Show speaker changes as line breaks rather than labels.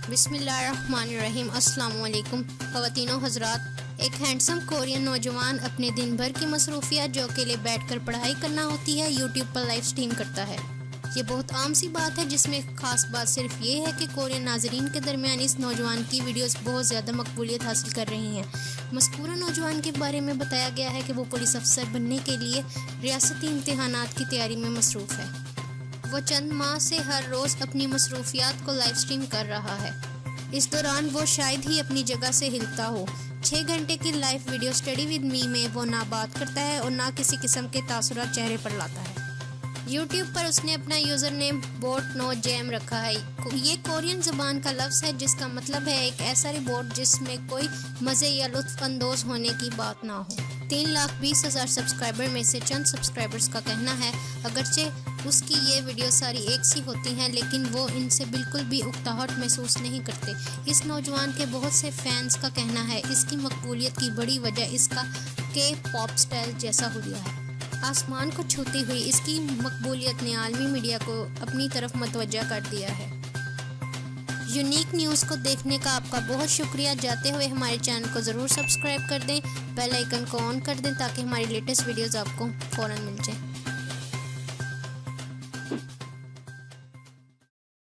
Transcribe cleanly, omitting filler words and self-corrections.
बिस्मिल्लाहिर्रहमानिर्रहीम। अस्सलाम वालेकुम ख़वातीन व हज़रात। एक हैंडसम कोरियन नौजवान अपने दिन भर की मसरूफियात जो अकेले बैठकर पढ़ाई करना होती है यूट्यूब पर लाइव स्ट्रीम करता है। ये बहुत आम सी बात है, जिसमें ख़ास बात सिर्फ ये है कि कोरियन नाजरीन के दरमियान इस नौजवान की वीडियोस बहुत ज़्यादा मकबूलियत हासिल कर रही हैं। मज़कूरा नौजवान के बारे में बताया गया है कि वो पुलिस अफसर बनने के लिए रियासती इम्तिहानात की तैयारी में मसरूफ़ है। वो चंद माह से हर रोज़ अपनी मसरूफियात को लाइव स्ट्रीम कर रहा है। इस दौरान वो शायद ही अपनी जगह से हिलता हो। 6 घंटे की live video study with me में वो ना बात करता है और ना किसी किस्म के तासुरात चेहरे पर लाता है। यूट्यूब पर उसने अपना user name bot no jam रखा है। ये कोरियन ज़बान का लफ्ज़ है जिसका मतलब है एक ऐसा रिपोर्ट जिसमें कोई मज़े या लुत्फ़ अंदोज़ होने की बात ना हो। 3,20,000 सब्सक्राइबर में से चंद सब्सक्राइबर्स का कहना है अगरचे उसकी ये वीडियो सारी एक सी होती हैं, लेकिन वो इनसे बिल्कुल भी उकताहट महसूस नहीं करते। इस नौजवान के बहुत से फैंस का कहना है इसकी मकबूलियत की बड़ी वजह इसका के पॉप स्टाइल जैसा हुलिया है। आसमान को छूती हुई इसकी मकबूलियत ने आलमी मीडिया को अपनी तरफ मतवज्जा कर दिया है। यूनिक न्यूज़ को देखने का आपका बहुत शुक्रिया। जाते हुए हमारे चैनल को ज़रूर सब्सक्राइब कर दें, बेल आइकन को ऑन कर दें ताकि हमारी लेटेस्ट वीडियोज़ आपको फ़ौरन मिल जाए।